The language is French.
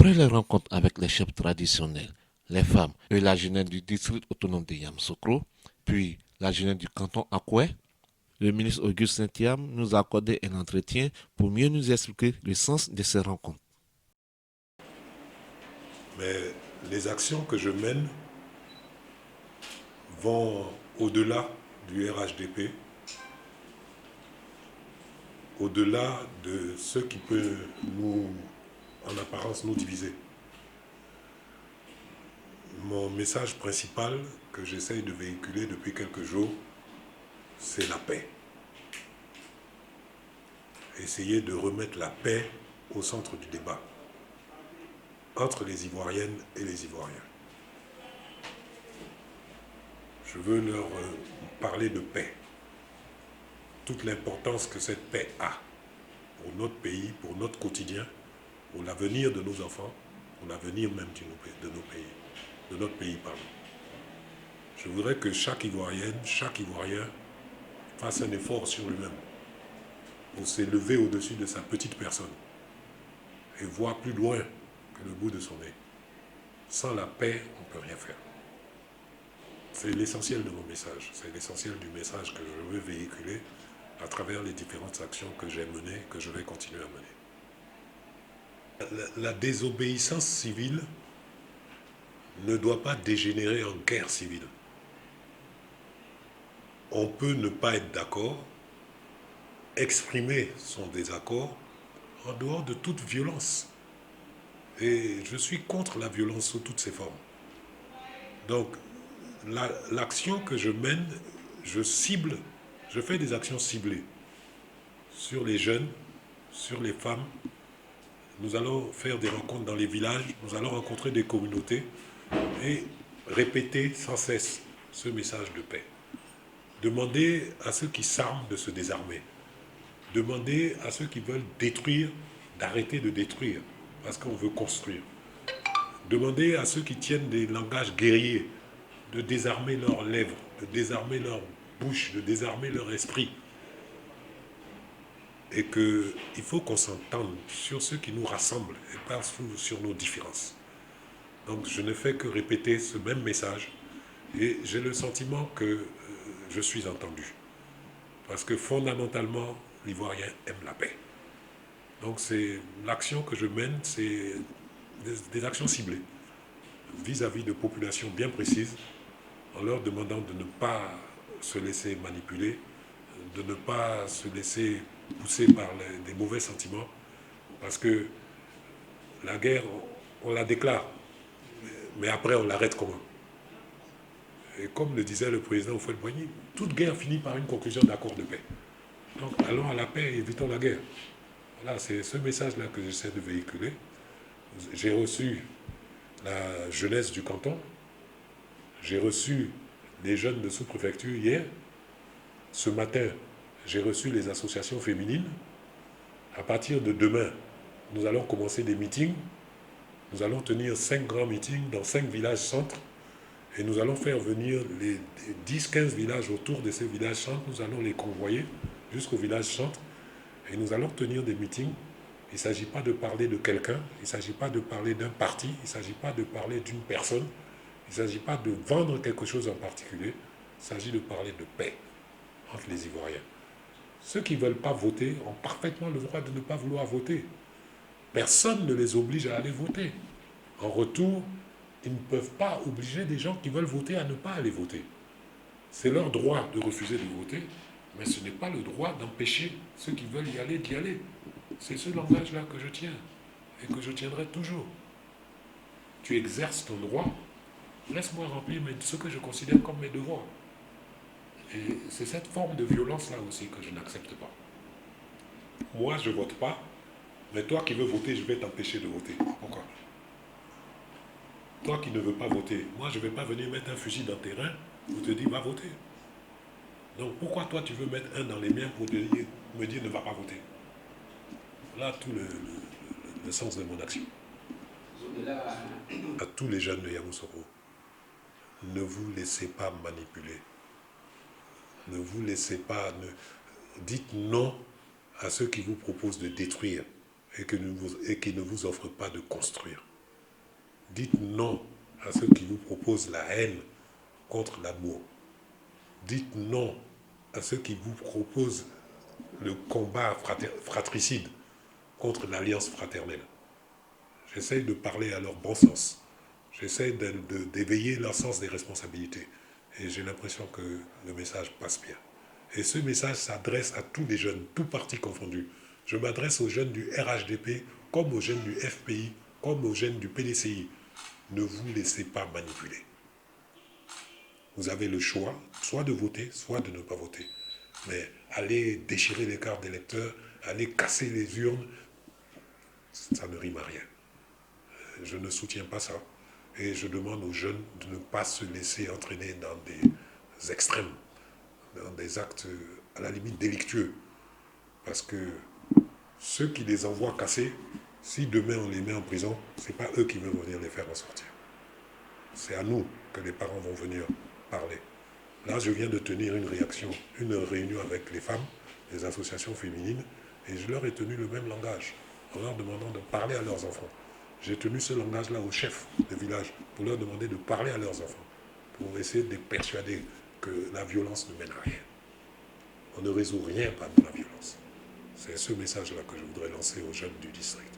Après les rencontres avec les chefs traditionnels, les femmes et la jeunesse du district autonome de Yamoussoukro, puis la jeunesse du canton Akoué, le ministre Auguste Saint-Yam nous a accordé un entretien pour mieux nous expliquer le sens de ces rencontres. Mais les actions que je mène vont au-delà du RHDP, au-delà de ce qui peut en apparence, nous diviser. Mon message principal que j'essaye de véhiculer depuis quelques jours, c'est la paix. Essayer de remettre la paix au centre du débat entre les Ivoiriennes et les Ivoiriens. Je veux leur parler de paix. Toute l'importance que cette paix a pour notre pays, pour notre quotidien, pour l'avenir de nos enfants, pour l'avenir même de notre pays. Je voudrais que chaque Ivoirienne, chaque Ivoirien fasse un effort sur lui-même pour s'élever au-dessus de sa petite personne et voir plus loin que le bout de son nez. Sans la paix, on ne peut rien faire. C'est l'essentiel de mon message, c'est l'essentiel du message que je veux véhiculer à travers les différentes actions que j'ai menées, que je vais continuer à mener. La désobéissance civile ne doit pas dégénérer en guerre civile. On peut ne pas être d'accord, exprimer son désaccord en dehors de toute violence. Et je suis contre la violence sous toutes ses formes. Donc, l'action que je mène, je fais des actions ciblées sur les jeunes, sur les femmes. Nous allons faire des rencontres dans les villages, nous allons rencontrer des communautés et répéter sans cesse ce message de paix. Demander à ceux qui s'arment de se désarmer. Demander à ceux qui veulent détruire d'arrêter de détruire parce qu'on veut construire. Demander à ceux qui tiennent des langages guerriers de désarmer leurs lèvres, de désarmer leur bouche, de désarmer leur esprit. Et qu'il faut qu'on s'entende sur ce qui nous rassemble et pas sur nos différences. Donc je ne fais que répéter ce même message et j'ai le sentiment que je suis entendu. Parce que fondamentalement, l'Ivoirien aime la paix. Donc c'est l'action que je mène, c'est des actions ciblées vis-à-vis de populations bien précises, en leur demandant de ne pas se laisser manipuler, de ne pas se laisser pousser par des mauvais sentiments, parce que la guerre, on la déclare, mais après on l'arrête comment? Et comme le disait le président Houphouët-Boigny, toute guerre finit par une conclusion d'accord de paix. Donc allons à la paix et évitons la guerre. Voilà, c'est ce message-là que j'essaie de véhiculer. J'ai reçu la jeunesse du canton, j'ai reçu les jeunes de sous-préfecture hier. Ce matin, j'ai reçu les associations féminines. À partir de demain, nous allons commencer des meetings. Nous allons tenir 5 grands meetings dans 5 villages centres. Et nous allons faire venir les 10-15 villages autour de ces villages centres. Nous allons les convoyer jusqu'au village centre. Et nous allons tenir des meetings. Il ne s'agit pas de parler de quelqu'un. Il ne s'agit pas de parler d'un parti. Il ne s'agit pas de parler d'une personne. Il ne s'agit pas de vendre quelque chose en particulier. Il s'agit de parler de paix entre les Ivoiriens. Ceux qui ne veulent pas voter ont parfaitement le droit de ne pas vouloir voter. Personne ne les oblige à aller voter. En retour, ils ne peuvent pas obliger des gens qui veulent voter à ne pas aller voter. C'est leur droit de refuser de voter, mais ce n'est pas le droit d'empêcher ceux qui veulent y aller d'y aller. C'est ce langage-là que je tiens et que je tiendrai toujours. Tu exerces ton droit, laisse-moi remplir ce que je considère comme mes devoirs. Et c'est cette forme de violence-là aussi que je n'accepte pas. Moi, je ne vote pas, mais toi qui veux voter, je vais t'empêcher de voter. Pourquoi? Toi qui ne veux pas voter, moi je ne vais pas venir mettre un fusil dans tes reins pour te dire va voter. Donc pourquoi toi tu veux mettre un dans les miens pour me dire ne va pas voter? Voilà tout le sens de mon action. À tous les jeunes de Yamoussoukro, ne vous laissez pas manipuler. Ne vous laissez pas... Dites non à ceux qui vous proposent de détruire et qui ne vous offrent pas de construire. Dites non à ceux qui vous proposent la haine contre l'amour. Dites non à ceux qui vous proposent le combat fratricide contre l'alliance fraternelle. J'essaie de parler à leur bon sens. J'essaie d'éveiller leur sens des responsabilités. Et j'ai l'impression que le message passe bien. Et ce message s'adresse à tous les jeunes, tous partis confondus. Je m'adresse aux jeunes du RHDP, comme aux jeunes du FPI, comme aux jeunes du PDCI. Ne vous laissez pas manipuler. Vous avez le choix, soit de voter, soit de ne pas voter. Mais aller déchirer les cartes d'électeurs, aller casser les urnes, ça ne rime à rien. Je ne soutiens pas ça. Et je demande aux jeunes de ne pas se laisser entraîner dans des extrêmes, dans des actes à la limite délictueux. Parce que ceux qui les envoient casser, si demain on les met en prison, ce n'est pas eux qui vont venir les faire en sortir. C'est à nous que les parents vont venir parler. Là, je viens de tenir une réunion avec les femmes, les associations féminines, et je leur ai tenu le même langage, en leur demandant de parler à leurs enfants. J'ai tenu ce langage-là aux chefs de village pour leur demander de parler à leurs enfants, pour essayer de les persuader que la violence ne mène à rien. On ne résout rien par la violence. C'est ce message-là que je voudrais lancer aux jeunes du district.